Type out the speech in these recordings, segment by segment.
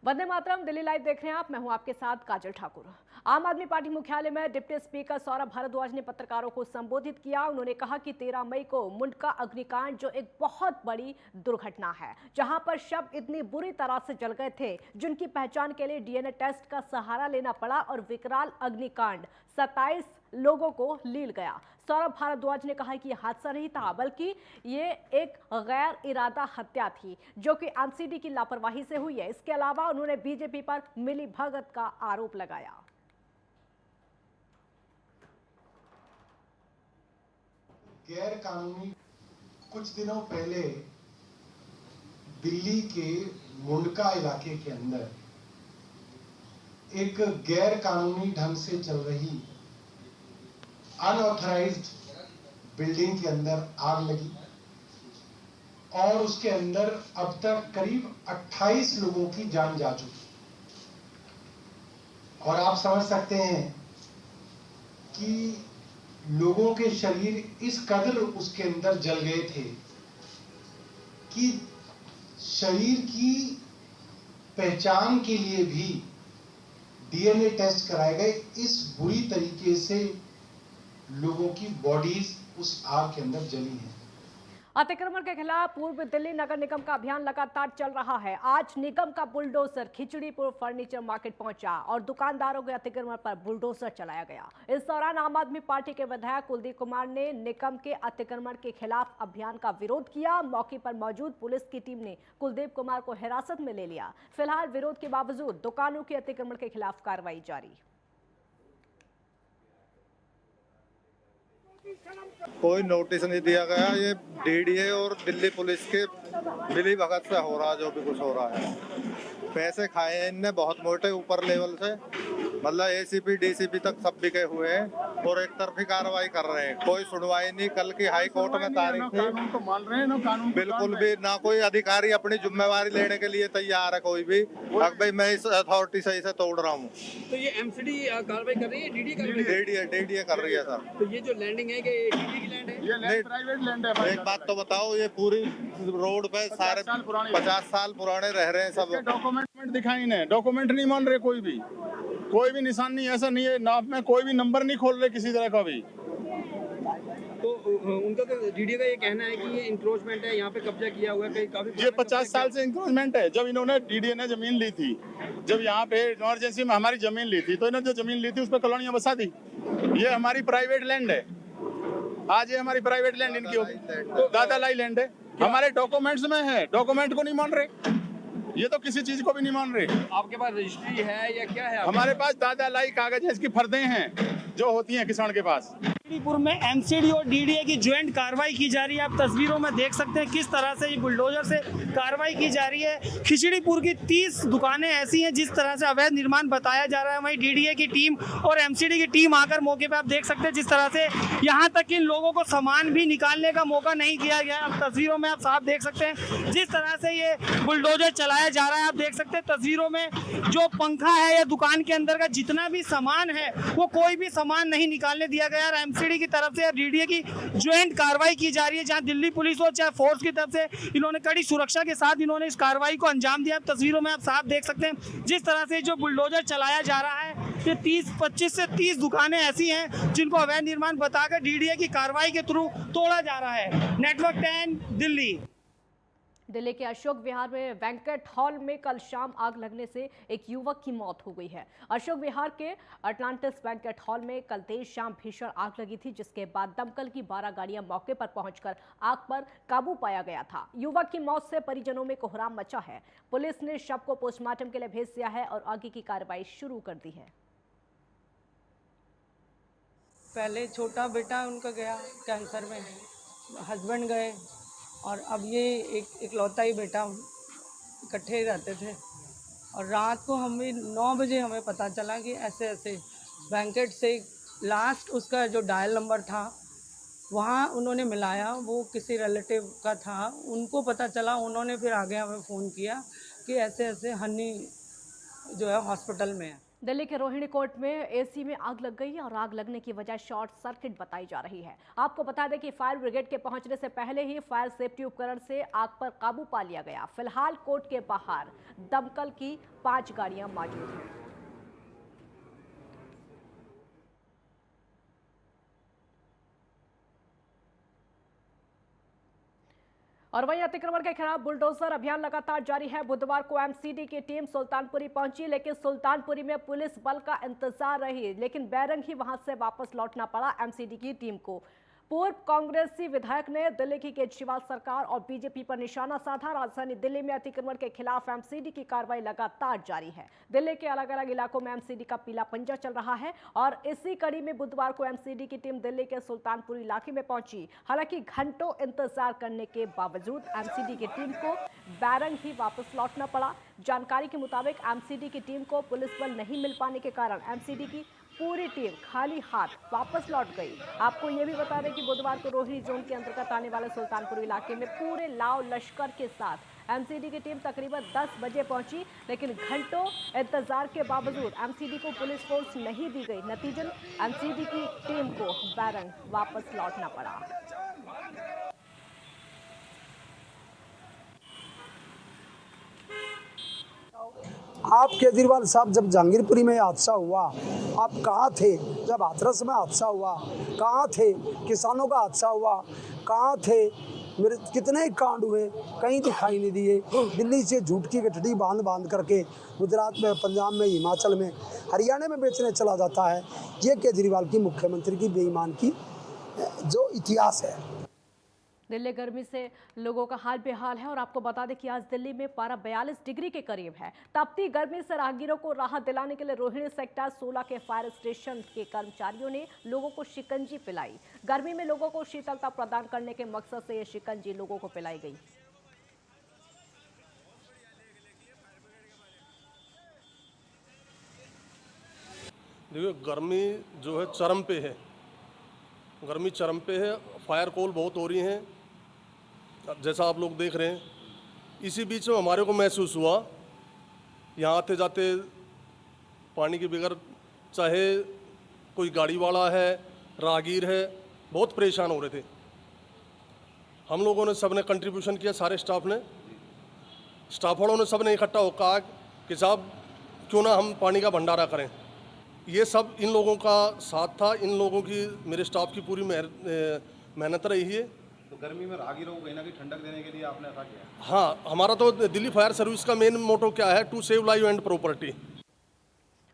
Vande Mataram. Delhi live देख रहे हैं आप। मैं हूं आपके साथ काजल ठाकुर। आम आदमी पार्टी मुख्यालय में डिप्टी स्पीकर सौरभ भारद्वाज ने पत्रकारों को संबोधित किया। उन्होंने कहा कि 13 मई को मुंडका अग्निकांड जो एक बहुत बड़ी दुर्घटना है, जहां पर शव इतनी बुरी तरह से जल गए थे जिनकी पहचान के लिए डीएनए टेस्ट का सहारा लेना पड़ा और विकराल अग्निकांड 27 लोगों को लील गया। सौरभ भारद्वाज ने कहा कि यह हादसा नहीं था, बल्कि ये एक गैर इरादा हत्या थी जो कि एमसीडी की लापरवाही से हुई है। इसके अलावा उन्होंने बीजेपी पर मिलीभगत का आरोप लगाया। गैर कानूनी कुछ दिनों पहले दिल्ली के मुंडका इलाके के अंदर एक गैर कानूनी ढंग से चल रही अनऑथराइज्ड बिल्डिंग के अंदर आग लगी और उसके अंदर अब तक करीब 28 लोगों की जान जा चुकी। और आप समझ सकते हैं कि लोगों के शरीर इस कदर उसके अंदर जल गए थे कि शरीर की पहचान के लिए भी डीएनए टेस्ट कराए गए। इस बुरी तरीके से लोगों की बॉडीज उस आग के अंदर जली हैं। अतिक्रमण के खिलाफ पूर्व दिल्ली नगर निगम का अभियान लगातार चल रहा है। आज निगम का बुलडोजर खिचड़ीपुर फर्नीचर मार्केट पहुंचा और दुकानदारों के अतिक्रमण पर बुलडोजर चलाया गया। इस दौरान आम आदमी पार्टी के विधायक कुलदीप कुमार ने निगम के अतिक्रमण के खिलाफ अभियान का विरोध किया। मौके पर मौजूद पुलिस की टीम ने कुलदीप कुमार को हिरासत में ले लिया। फिलहाल विरोध के बावजूद दुकानों के अतिक्रमण के खिलाफ कार्रवाई जारी। कोई नोटिस नहीं दिया गया। ये डीडीए और दिल्ली पुलिस के मिलीभगत से हो रहा, जो भी कुछ हो रहा है। पैसे खाए हैं इनने बहुत मोटे ऊपर लेवल से, मतलब एसीपी डीसीपी तक सब बिके हुए हैं और एक तरफी कार्रवाई कर रहे हैं। कोई सुनवाई नहीं। कल की हाई कोर्ट में तारीख थी, कानून तो मान रहे हैं ना, कानून बिल्कुल भी ना कोई अधिकारी अपनी जिम्मेवारी लेने के लिए तैयार है। कोई भी भाई मैं इस अथॉरिटी से इसे तोड़ रहा हूँ। तो ये एमसीडी कार्रवाई कर रही है, डीडीए कर रही है सर। तो ये जो लैंडिंग है कि डीडी की लैंड है? ये लैंड प्राइवेट लैंड है भाई। एक बात तो बताओ, ये पूरी रोड पे सारे 50 साल पुराने रह रहे हैं सब। डॉक्यूमेंट दिखाई नहीं, डॉक्यूमेंट नहीं मान रहे। कोई भी निशान नहीं, ऐसा नहीं है नाप में कोई भी नंबर नहीं खोल रहे किसी तरह का भी। तो उनका डीडी का ये कहना है कि ये इंक्रोचमेंट है, यहाँ पे कब्जा किया हुआ है काफी। ये 50 साल से इंक्रोचमेंट है। जब इन्होंने डीडीए ने जमीन ली थी, जब यहाँ पे इमरजेंसी में हमारी जमीन ली थी, तो इन्होंने जो जमीन ली थी उस पर कॉलोनियां बसा दी। ये हमारी प्राइवेट लैंड है। आज ये हमारी प्राइवेट लैंड इनकी होगी, तो दादालाई लैंड है। हमारे डॉक्यूमेंट्स में है, डॉक्यूमेंट को नहीं मान रहे। ये तो किसी चीज को भी नहीं मान रहे। आपके पास रजिस्ट्री है या क्या है? हमारे पास दादालाई कागज है, इसकी फर्दें हैं जो होती हैं किसान के पास। खिचड़ीपुर में एमसीडी और डीडीए की ज्वाइंट कार्रवाई की जा रही है। आप तस्वीरों में देख सकते हैं किस तरह से ये बुलडोजर से कार्रवाई की जा रही है। खिचड़ीपुर की 30 दुकानें ऐसी हैं जिस तरह से अवैध निर्माण बताया जा रहा है। वहीं डीडीए की टीम और एमसीडी की टीम आकर मौके पे आप देख सकते हैं जिस तरह से यहाँ तक कि इन लोगों को सामान भी निकालने का मौका नहीं दिया गया। आप तस्वीरों में आप साफ देख सकते हैं जिस तरह से ये बुलडोजर चलाया जा रहा है। आप देख सकते हैं तस्वीरों में जो पंखा है या दुकान के अंदर का जितना भी सामान है वो कोई भी सामान नहीं निकालने दिया गया। और एमसीडी की तरफ से डीडीए की ज्वाइंट कार्रवाई की जा रही है, जहां दिल्ली पुलिस हो चाहे फोर्स की तरफ से इन्होंने कड़ी सुरक्षा के साथ इन्होंने इस कार्रवाई को अंजाम दिया। तस्वीरों में आप साफ देख सकते हैं जिस तरह से जो बुलडोजर चलाया जा रहा है। ये 25 से 30 दुकानें ऐसी हैं जिनको अवैध निर्माण बताकर डीडीए की कार्रवाई के थ्रू तोड़ा जा रहा है। नेटवर्क 10 दिल्ली। दिल्ली के अशोक विहार में बैंक्वेट हॉल में कल शाम आग लगने से एक युवक की मौत हो गई है। अशोक विहार के अटलांटिस बैंक्वेट हॉल में कल देर शाम भीषण आग लगी थी, जिसके बाद दमकल की 12 गाड़ियां मौके पर पहुंचकर आग पर काबू पाया गया था। युवक की मौत से परिजनों में कोहराम मचा है। पुलिस ने शव को पोस्टमार्टम के लिए भेज दिया है और आगे की कार्रवाई शुरू कर दी है। पहले छोटा बेटा उनका गया कैंसर में, हस्बैंड गए और अब ये एक इकलौता ही बेटा, इकट्ठे रहते थे। और रात को हमें 9 बजे हमें पता चला कि ऐसे ऐसे बैंकेट से लास्ट उसका जो डायल नंबर था वहाँ उन्होंने मिलाया, वो किसी रिलेटिव का था। उनको पता चला, उन्होंने फिर आगे हमें फ़ोन किया कि ऐसे ऐसे हनी जो है हॉस्पिटल में है। दिल्ली के रोहिणी कोर्ट में एसी में आग लग गई और आग लगने की वजह शॉर्ट सर्किट बताई जा रही है। आपको बता दें कि फायर ब्रिगेड के पहुंचने से पहले ही फायर सेफ्टी उपकरण से आग पर काबू पा लिया गया। फिलहाल कोर्ट के बाहर दमकल की 5 गाड़ियां मौजूद हैं। और वहीं अतिक्रमण के खिलाफ बुलडोजर अभियान लगातार जारी है। बुधवार को एमसीडी की टीम सुल्तानपुरी पहुंची, लेकिन सुल्तानपुरी में पुलिस बल का इंतजार रही, लेकिन बैरंग ही वहां से वापस लौटना पड़ा एमसीडी की टीम को। पूर्व कांग्रेसी विधायक ने दिल्ली की केजरीवाल सरकार और बीजेपी पर निशाना साधा। राजधानी दिल्ली में अतिक्रमण के खिलाफ एमसीडी की कार्रवाई लगातार जारी है। दिल्ली के अलग अलग इलाकों में एमसीडी का पीला पंजा चल रहा है और इसी कड़ी में बुधवार को एमसीडी की टीम दिल्ली के सुल्तानपुर इलाके में पहुंची। हालांकि घंटों इंतजार करने के बावजूद एमसीडी की टीम को बैरंग ही वापस लौटना पड़ा। जानकारी के मुताबिक एमसीडी की टीम को पुलिस बल नहीं मिल पाने के कारण एमसीडी की पूरी टीम खाली हाथ वापस लौट गई। आपको यह भी बता दें कि बुधवार को रोहिणी जोन के अंतर्गत आने वाले सुल्तानपुर इलाके में पूरे लाव लश्कर के साथ एमसीडी की टीम तकरीबन 10 बजे पहुंची, लेकिन घंटों इंतजार के बावजूद एमसीडी को पुलिस फोर्स नहीं दी गई। नतीजन एमसीडी की टीम को बैरंग वापस लौटना पड़ा। आप केजरीवाल साहब, जब जहांगीरपुरी में हादसा हुआ आप कहाँ थे? जब हाथरस में हादसा हुआ कहाँ थे? किसानों का हादसा हुआ कहाँ थे? मेरे कितने कांड हुए, कहीं दिखाई नहीं दिए। दिल्ली से झूठ की गठड़ी बांध बांध करके गुजरात में, पंजाब में, हिमाचल में, हरियाणा में बेचने चला जाता है। ये केजरीवाल की मुख्यमंत्री की बेईमान की जो इतिहास है। दिल्ली गर्मी से लोगों का हाल बेहाल है और आपको बता दें कि आज दिल्ली में पारा 42 डिग्री के करीब है। तपती गर्मी से राहगीरों को राहत दिलाने के लिए रोहिणी सेक्टर 16 के फायर स्टेशन के कर्मचारियों ने लोगों को शिकंजी पिलाई। गर्मी में लोगों को शीतलता प्रदान करने के मकसद से ये शिकंजी लोगों को पिलाई गई। देखिए, गर्मी जो है चरम पे है, गर्मी चरम पे है। फायर कॉल बहुत हो रही हैं, जैसा आप लोग देख रहे हैं। इसी बीच में हमारे को महसूस हुआ, यहाँ आते जाते पानी के बगैर, चाहे कोई गाड़ी वाला है, राहगीर है, बहुत परेशान हो रहे थे। हम लोगों ने सब ने कंट्रीब्यूशन किया, सारे स्टाफ वालों ने सब ने इकट्ठा होकर कहा कि साहब क्यों ना हम पानी का भंडारा करें। ये सब इन लोगों का साथ था, इन लोगों की, मेरे स्टाफ की पूरी मेहनत रही है। तो गर्मी में राहगीरों को कहीं ना कहीं ठंडक देने के लिए आपने ऐसा किया? हाँ, हमारा तो दिल्ली फायर सर्विस का मेन मोटो क्या है, to save life and property.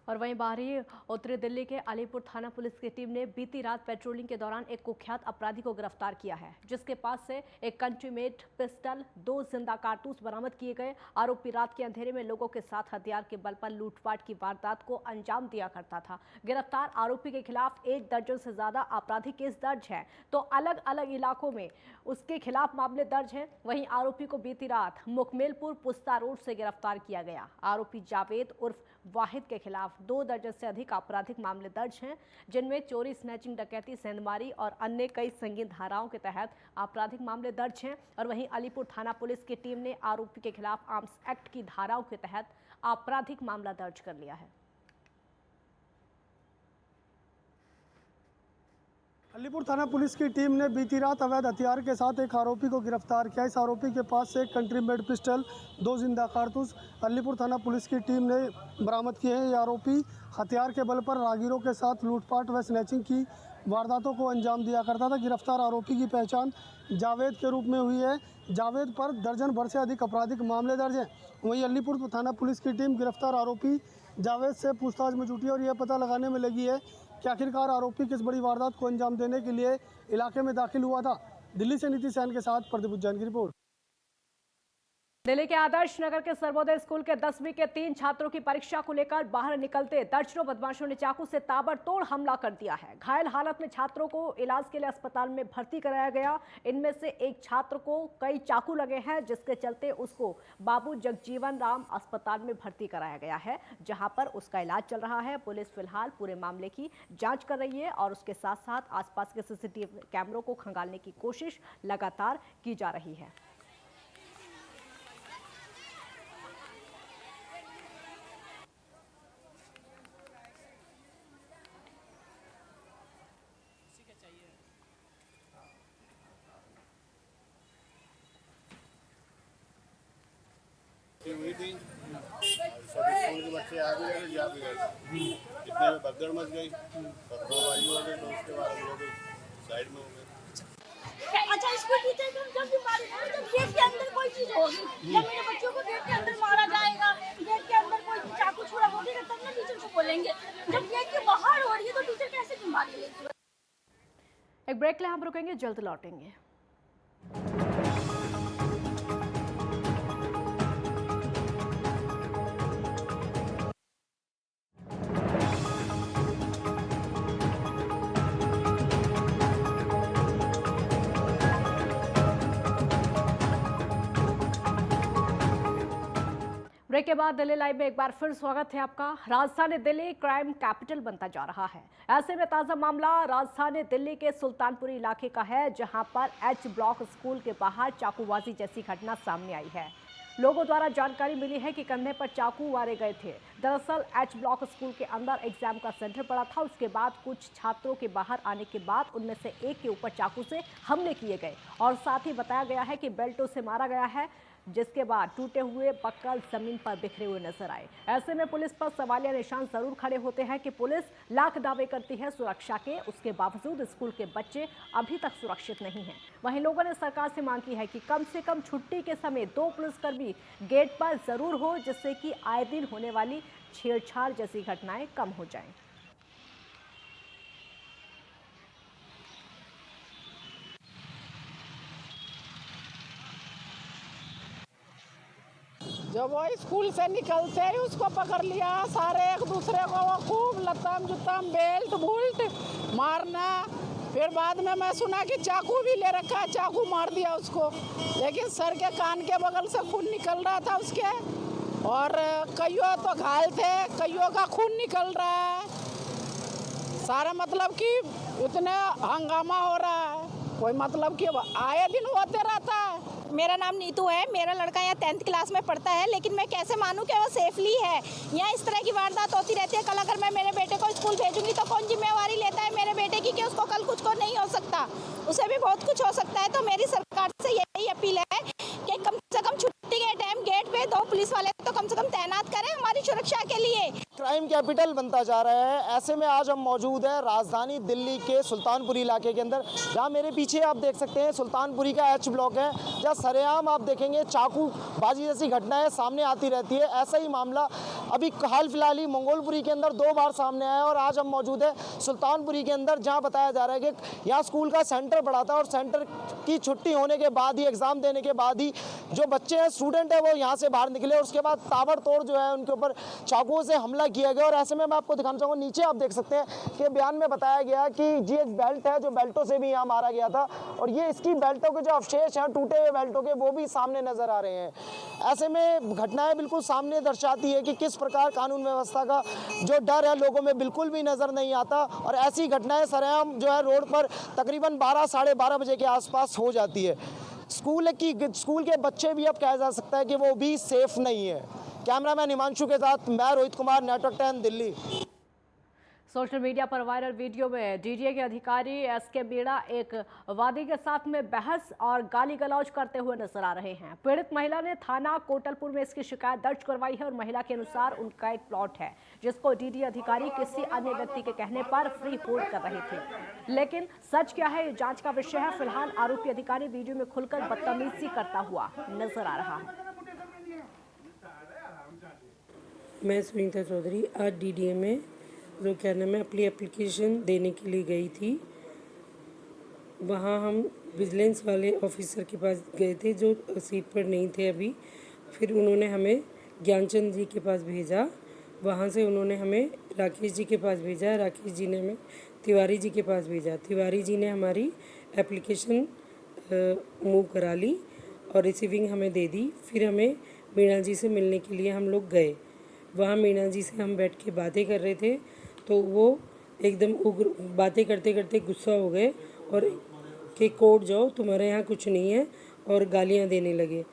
और वहीं बाहरी उत्तरी दिल्ली के अलीपुर थाना पुलिस की टीम ने बीती रात पेट्रोलिंग के दौरान एक कुख्यात अपराधी को गिरफ्तार किया है, जिसके पास से एक कंट्री मेड पिस्टल, 2 जिंदा कारतूस बरामद किए गए। आरोपी रात के अंधेरे में लोगों के साथ हथियार के बल पर लूटपाट की वारदात को अंजाम दिया करता था। गिरफ्तार आरोपी के खिलाफ 1 दर्जन से ज्यादा आपराधिक केस दर्ज है, तो अलग अलग इलाकों में उसके खिलाफ मामले दर्ज हैं। वहीं आरोपी को बीती रात मुकमेलपुर पुस्ता रोड से गिरफ्तार किया गया। आरोपी जावेद उर्फ वाहिद के खिलाफ 2 दर्जन से अधिक आपराधिक मामले दर्ज हैं, जिनमें चोरी, स्नैचिंग, डकैती, सेंधमारी और अन्य कई संगीन धाराओं के तहत आपराधिक मामले दर्ज हैं। और वहीं अलीपुर थाना पुलिस की टीम ने आरोपी के खिलाफ आर्म्स एक्ट की धाराओं के तहत आपराधिक मामला दर्ज कर लिया है। अलीपुर थाना पुलिस की टीम ने बीती रात अवैध हथियार के साथ एक आरोपी को गिरफ्तार किया। इस आरोपी के पास से एक कंट्री मेड पिस्टल, 2 जिंदा कारतूस अलीपुर थाना पुलिस की टीम ने बरामद किए हैं। ये आरोपी हथियार के बल पर राहगीरों के साथ लूटपाट व स्नैचिंग की वारदातों को अंजाम दिया करता था। गिरफ्तार आरोपी की पहचान जावेद के रूप में हुई है। जावेद पर दर्जन भर से अधिक आपराधिक मामले दर्ज हैं। वहीं अलीपुर थाना पुलिस की टीम गिरफ्तार आरोपी जावेद से पूछताछ में जुटी और यह पता लगाने में लगी है कि आखिरकार आरोपी किस बड़ी वारदात को अंजाम देने के लिए इलाके में दाखिल हुआ था। दिल्ली से नीति सैन के साथ प्रदीप उज्जैन की रिपोर्ट। दिल्ली के आदर्श नगर के सर्वोदय स्कूल के 10वीं के 3 छात्रों की परीक्षा को लेकर बाहर निकलते दर्जनों बदमाशों ने चाकू से ताबड़तोड़ हमला कर दिया है। घायल हालत में छात्रों को इलाज के लिए अस्पताल में भर्ती कराया गया। इनमें से एक छात्र को कई चाकू लगे हैं, जिसके चलते उसको बाबू जगजीवन राम अस्पताल में भर्ती कराया गया है, जहां पर उसका इलाज चल रहा है। पुलिस फिलहाल पूरे मामले की जाँच कर रही है और उसके साथ साथ आसपास के CCTV कैमरों को खंगालने की कोशिश लगातार की जा रही है। बच्चे आ भी गए थे, जा भी गए थे। इतने में भगदड़ मच गई, पथराबाजी हो गई, तो उसके बाद हम लोग साइड में हो गए। अच्छा, स्कूल टीचर को जब बीमारी है, जब गेट के अंदर कोई चीज होगी, जब मेरे बच्चों को गेट के अंदर मारा जाएगा, गेट के अंदर कोई चाकू छुरा होगी, तब ना टीचर को बोलेंगे। जब गेट के बाहर हो रही है तो टीचर कैसे बीमारी लेगी? एक ब्रेक ले, हम रुकेंगे, जल्द लौटेंगे। ब्रेक के बाद दिल्ली लाइव में एक बार फिर स्वागत है आपका। राजधानी दिल्ली क्राइम कैपिटल बनता जा रहा है। ऐसे में ताजा मामला राजधानी दिल्ली के सुल्तानपुरी इलाके का है, जहां पर एच ब्लॉक स्कूल के बाहर चाकूबाजी जैसी घटना सामने आई है। लोगों द्वारा जानकारी मिली है कि कंधे पर चाकू मारे गए थे। दरअसल एच ब्लॉक स्कूल के अंदर एग्जाम का सेंटर पड़ा था। उसके बाद कुछ छात्रों के बाहर आने के बाद उनमें से एक के ऊपर चाकू से हमले किए गए और साथ ही बताया गया है कि बेल्टों से मारा गया है, जिसके बाद टूटे हुए बक्कल जमीन पर बिखरे हुए नजर आए। ऐसे में पुलिस पर सवालिया निशान जरूर खड़े होते हैं कि पुलिस लाख दावे करती है सुरक्षा के, उसके बावजूद स्कूल के बच्चे अभी तक सुरक्षित नहीं हैं। वहीं लोगों ने सरकार से मांग की है कि कम से कम छुट्टी के समय 2 पुलिसकर्मी गेट पर जरूर हो, जिससे कि आए दिन होने वाली छेड़छाड़ जैसी घटनाएं कम हो जाएं। जब वो स्कूल से निकलते ही उसको पकड़ लिया, सारे एक दूसरे को वो खूब लतम जुतम बेल्ट बुल्ट मारना। फिर बाद में मैं सुना कि चाकू भी ले रखा है, चाकू मार दिया उसको, लेकिन सर के कान के बगल से खून निकल रहा था उसके, और कईयों तो घायल थे, कईयों का खून निकल रहा है। सारा मतलब कि इतने हंगामा हो रहा है, कोई मतलब कि आए दिन होते रहता है। मेरा नाम नीतू है, मेरा लड़का यहाँ 10th क्लास में पढ़ता है, लेकिन मैं कैसे मानूं कि वो सेफली है? यहाँ इस तरह की वारदात होती रहती है। कल अगर मैं मेरे बेटे को स्कूल भेजूंगी तो कौन जिम्मेवारी लेता है मेरे बेटे की कि उसको कल कुछ को नहीं हो सकता, उसे भी बहुत कुछ हो सकता है। तो मेरी सरकार से यही अपील है कि कम से कम छुट्टी के टाइम गेट पे 2 पुलिस वाले तो कम से कम तैनात करें हमारी सुरक्षा के लिए। क्राइम कैपिटल बनता जा रहा है। ऐसे में आज हम मौजूद हैं राजधानी दिल्ली के सुल्तानपुरी इलाके के अंदर, जहां मेरे पीछे आप देख सकते हैं सुल्तानपुरी का एच ब्लॉक है, जहां सरेआम आप देखेंगे चाकूबाजी जैसी घटनाएं सामने आती रहती है। ऐसा ही मामला अभी हाल फिलहाल ही मंगोलपुरी के अंदर 2 बार सामने आया, और आज हम मौजूद है सुल्तानपुरी के अंदर, जहाँ बताया जा रहा है कि यहाँ स्कूल का सेंटर पड़ा था और सेंटर की छुट्टी होने के बाद ही, एग्ज़ाम देने के बाद ही जो बच्चे हैं, स्टूडेंट है, वो यहाँ से बाहर निकले और उसके बाद ताबड़तोड़ जो है उनके ऊपर चाकुओं से हमला किया गया। और ऐसे में मैं आपको दिखाना चाहूँगा, नीचे आप देख सकते हैं कि बयान में बताया गया कि ये बेल्ट है जो बेल्टों से भी यहाँ मारा गया था, और ये इसकी बेल्टों के जो अवशेष हैं टूटे हुए बेल्टों के, वो भी सामने नजर आ रहे हैं। ऐसे में घटनाएं बिल्कुल सामने दर्शाती है कि किस प्रकार कानून व्यवस्था का जो डर है लोगों में बिल्कुल भी नजर नहीं आता, और ऐसी घटनाएं सरेआम जो है रोड पर तकरीबन 12 साढ़े 12 बजे के आसपास हो जाती है। स्कूल के बच्चे भी अब कहा जा सकता है कि वो भी सेफ नहीं है। कैमरामैन हिमांशु के साथ मैं Rohit Kumar, network 10 Delhi. Social media पर वायरल वीडियो में डीडीए के अधिकारी एसके मीणा एक वादी के साथ में बहस और गाली गलौज करते हुए नजर आ रहे हैं। पीड़ित महिला ने थाना कोटलपुर में इसकी शिकायत दर्ज करवाई है और महिला के अनुसार उनका एक प्लॉट है जिसको डीडीए अधिकारी किसी अन्य व्यक्ति के कहने पर फ्री होल्ड कर रहे थे। लेकिन सच क्या है, ये जांच का विषय है। फिलहाल आरोपी अधिकारी वीडियो में खुलकर बदतमीजी करता हुआ नजर आ रहा है। मैं सुनीता चौधरी आज डीडीए में जो क्या नाम है अपनी एप्लीकेशन देने के लिए गई थी। वहाँ हम विजिलेंस वाले ऑफिसर के पास गए थे जो सीट पर नहीं थे अभी। फिर उन्होंने हमें ज्ञानचंद जी के पास भेजा, वहाँ से उन्होंने हमें राकेश जी के पास भेजा, राकेश जी ने हमें तिवारी जी के पास भेजा। तिवारी जी ने हमारी एप्लीकेशन मूव करा ली और रिसीविंग हमें दे दी। फिर हमें मीणा जी से मिलने के लिए हम लोग गए। वहाँ मीणा जी से हम बैठ के बातें कर रहे थे तो वो एकदम उग्र बातें करते करते गुस्सा हो गए और कि कोर्ट जाओ, तुम्हारे यहाँ कुछ नहीं है, और गालियाँ देने लगे।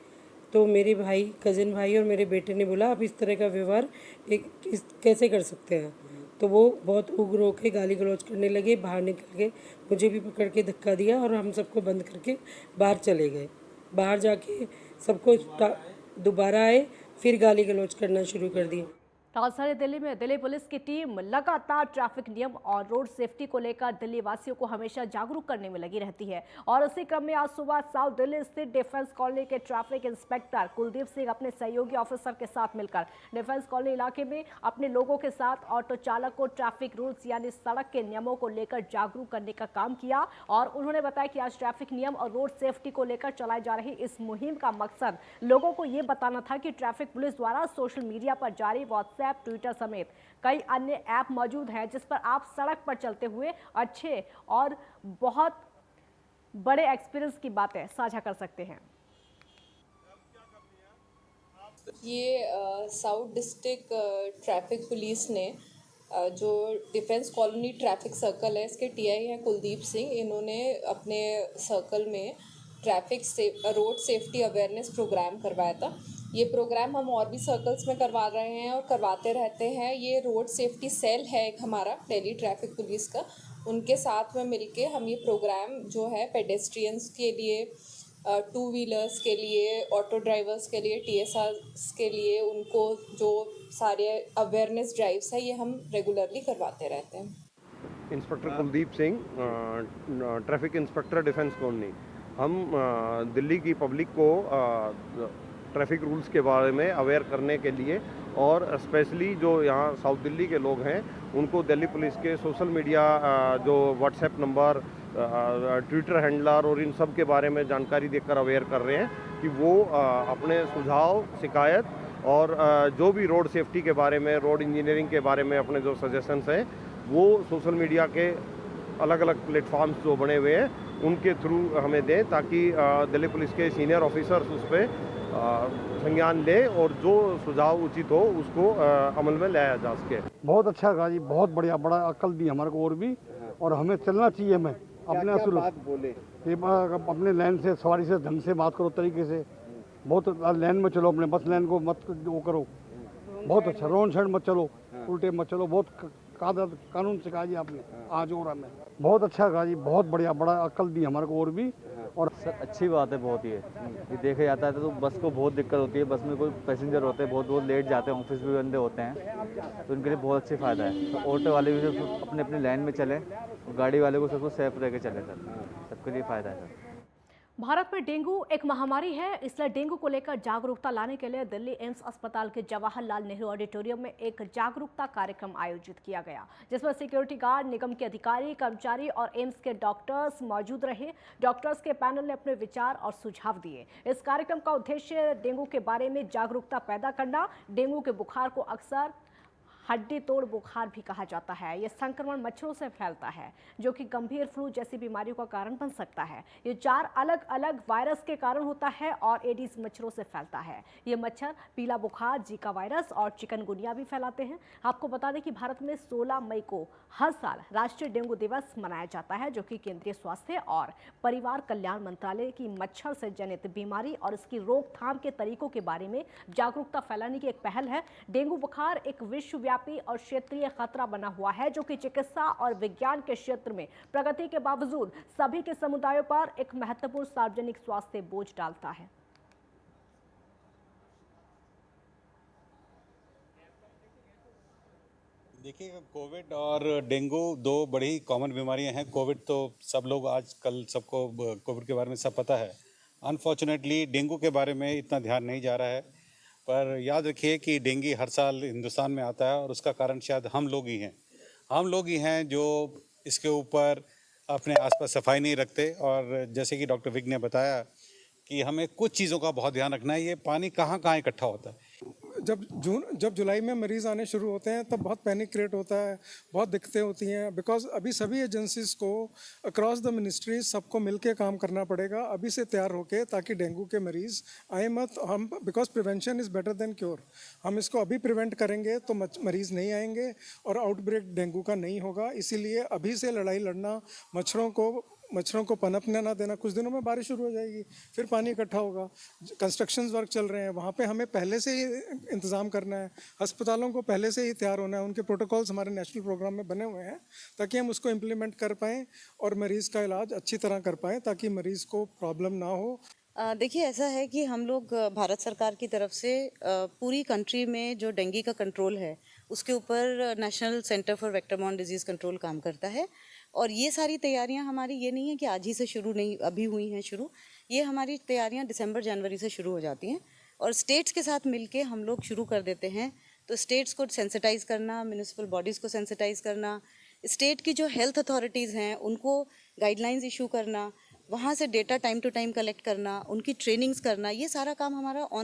तो मेरे भाई, कज़न भाई और मेरे बेटे ने बोला आप इस तरह का व्यवहार कैसे कर सकते हैं। तो वो बहुत उग्र होकर गाली गलौज करने लगे, बाहर निकल गए, मुझे भी पकड़ के धक्का दिया और हम सबको बंद करके बाहर चले गए। बाहर जाके सबको दोबारा आए, फिर गाली गलौज करना शुरू कर दिए। राजधानी दिल्ली में दिल्ली पुलिस की टीम लगातार ट्रैफिक नियम और रोड सेफ्टी को लेकर दिल्ली वासियों को हमेशा जागरूक करने में लगी रहती है। और इसी क्रम में आज सुबह साउथ दिल्ली स्थित डिफेंस कॉलोनी के ट्रैफिक इंस्पेक्टर कुलदीप सिंह अपने सहयोगी ऑफिसर के साथ मिलकर डिफेंस कॉलोनी इलाके में अपने लोगों के साथ ऑटो चालक को ट्रैफिक रूल्स यानी सड़क के नियमों को लेकर जागरूक करने का काम किया। और उन्होंने बताया कि आज ट्रैफिक नियम और रोड सेफ्टी को लेकर चलाई जा रही इस मुहिम का मकसद लोगों को ये बताना था कि ट्रैफिक पुलिस द्वारा सोशल मीडिया पर जारी व्हाट्सएप, ट्विटर समेत कई अन्य ऐप मौजूद हैं जिस पर आप सड़क पर चलते हुए अच्छे और बहुत बड़े एक्सपीरियंस की बातें साझा कर सकते हैं। ये साउथ डिस्ट्रिक्ट ट्रैफिक पुलिस ने जो डिफेंस कॉलोनी ट्रैफिक सर्कल है इसके टीआई हैं कुलदीप सिंह, इन्होंने अपने सर्कल में रोड सेफ्टी अवेयरनेस प्रोग्राम करवाया था। ये प्रोग्राम हम और भी सर्कल्स में करवा रहे हैं और करवाते रहते हैं। ये रोड सेफ्टी सेल है एक हमारा दिल्ली ट्रैफिक पुलिस का, उनके साथ में मिलके हम ये प्रोग्राम जो है पेडेस्ट्रियंस के लिए, टू व्हीलर्स के लिए, ऑटो ड्राइवर्स के लिए, टीएसआर्स के लिए, उनको जो सारे अवेयरनेस ड्राइव्स है ये हम रेगुलरली करवाते रहते हैं। Inspector Kuldeep Singh, traffic inspector defence colony. हम दिल्ली की पब्लिक को ट्रैफिक रूल्स के बारे में अवेयर करने के लिए और स्पेशली जो यहाँ साउथ दिल्ली के लोग हैं उनको दिल्ली पुलिस के सोशल मीडिया जो व्हाट्सएप नंबर, ट्विटर हैंडलर और इन सब के बारे में जानकारी देकर अवेयर कर रहे हैं कि वो अपने सुझाव, शिकायत और जो भी रोड सेफ्टी के बारे में, रोड इंजीनियरिंग के बारे में अपने जो सजेशंस हैं वो सोशल मीडिया के अलग अलग प्लेटफॉर्म्स जो बने हुए हैं उनके थ्रू हमें दें, ताकि दिल्ली पुलिस के सीनियर ऑफिसर्स उस पर संज्ञान ले और जो सुझाव उचित हो उसको अमल में लाया जा सके। बहुत अच्छा गाड़ी, बहुत बढ़िया, बड़ा अकल दी हमारे को और भी, और हमें चलना चाहिए। हमें अपने असूल अपने लाइन से, सवारी से ढंग से बात करो, तरीके से, बहुत लाइन में चलो, अपने बस लाइन को मत वो करो, बहुत अच्छा, रोड साइड मत चलो, उल्टे मत चलो, बहुत कानून सिखाया जी आपने आज और हमें। बहुत अच्छा गाड़ी, बहुत बढ़िया, बड़ा अकल दी हमारे को और भी। और सर अच्छी बात है बहुत ये देखा जाता है तो बस को बहुत दिक्कत होती है। बस में कोई पैसेंजर होते हैं बहुत लेट जाते हैं, ऑफिस भी बंदे होते हैं, तो उनके लिए बहुत अच्छी फ़ायदा है। तो ऑटो वाले भी अपने अपनी लाइन में चलें, गाड़ी वाले को सबको सेफ रह के चले सर, सबके लिए फ़ायदा है सर। भारत में डेंगू एक महामारी है, इसलिए डेंगू को लेकर जागरूकता लाने के लिए दिल्ली एम्स अस्पताल के जवाहरलाल नेहरू ऑडिटोरियम में एक जागरूकता कार्यक्रम आयोजित किया गया, जिसमें सिक्योरिटी गार्ड, निगम के अधिकारी, कर्मचारी और एम्स के डॉक्टर्स मौजूद रहे। डॉक्टर्स के पैनल ने अपने विचार और सुझाव दिए। इस कार्यक्रम का उद्देश्य डेंगू के बारे में जागरूकता पैदा करना। डेंगू के बुखार को अक्सर हड्डी तोड़ बुखार भी कहा जाता है। यह संक्रमण मच्छरों से फैलता है जो कि गंभीर फ्लू जैसी बीमारियों का कारण बन सकता है। ये 4 अलग अलग वायरस के कारण होता है और एडिस मच्छरों से फैलता है। ये मच्छर पीला बुखार, जीका वायरस और चिकनगुनिया भी फैलाते हैं। आपको बता दें कि भारत में 16 मई को हर साल राष्ट्रीय डेंगू दिवस मनाया जाता है, जो कि केंद्रीय स्वास्थ्य और परिवार कल्याण मंत्रालय की मच्छर से जनित बीमारी और इसकी रोकथाम के तरीकों के बारे में जागरूकता फैलाने की एक पहल है। डेंगू बुखार एक विश्वव्यापी और क्षेत्रीय खतरा बना हुआ है, जो कि चिकित्सा और विज्ञान के क्षेत्र में प्रगति के बावजूद सभी के समुदायों पर एक महत्वपूर्ण सार्वजनिक स्वास्थ्य बोझ डालता है। देखिए, कोविड और डेंगू 2 बड़ी कॉमन बीमारियां हैं। कोविड तो सब लोग आजकल सबको कोविड के बारे में सब पता है। अनफॉर्चुनेटली डेंगू के बारे में इतना ध्यान नहीं जा रहा है, पर याद रखिए कि डेंगू हर साल हिंदुस्तान में आता है और उसका कारण शायद हम लोग ही हैं। हम लोग ही हैं जो इसके ऊपर अपने आसपास सफाई नहीं रखते। और जैसे कि डॉक्टर विग ने बताया कि हमें कुछ चीज़ों का बहुत ध्यान रखना है। ये पानी कहाँ कहाँ इकट्ठा होता है। जब जुलाई में मरीज़ आने शुरू होते हैं तब बहुत पैनिक क्रिएट होता है, बहुत दिक्कतें होती हैं, बिकॉज अभी सभी एजेंसीज को अक्रॉस द मिनिस्ट्रीज सबको मिलके काम करना पड़ेगा अभी से तैयार होके, ताकि डेंगू के मरीज़ आए मत। हम because prevention is better than cure. हम इसको अभी प्रिवेंट करेंगे तो मरीज़ नहीं आएंगे और आउटब्रेक डेंगू का नहीं होगा। इसीलिए अभी से लड़ाई लड़ना, मच्छरों को पनपने ना देना। कुछ दिनों में बारिश शुरू हो जाएगी, फिर पानी इकट्ठा होगा। कंस्ट्रक्शन वर्क चल रहे हैं, वहाँ पे हमें पहले से ही इंतज़ाम करना है। अस्पतालों को पहले से ही तैयार होना है। उनके प्रोटोकॉल्स हमारे नेशनल प्रोग्राम में बने हुए हैं ताकि हम उसको इम्प्लीमेंट कर पाएँ और मरीज़ का इलाज अच्छी तरह कर पाएँ, ताकि मरीज़ को प्रॉब्लम ना हो। देखिए ऐसा है कि हम लोग भारत सरकार की तरफ से पूरी कंट्री में जो डेंगू का कंट्रोल है उसके ऊपर national centre for vector-born disease control काम करता है। और ये सारी तैयारियां हमारी ये नहीं है कि आज ही से शुरू नहीं अभी हुई हैं शुरू, ये हमारी तैयारियां दिसंबर जनवरी से शुरू हो जाती हैं और स्टेट्स के साथ मिलके हम लोग शुरू कर देते हैं। तो स्टेट्स को सेंसिटाइज करना, म्यूनिसिपल बॉडीज़ को सेंसिटाइज करना, स्टेट की जो हेल्थ अथॉरिटीज़ हैं उनको गाइडलाइंस इशू करना, वहाँ से data time to time collect करना, उनकी ट्रेनिंग्स करना, ये सारा काम हमारा ऑन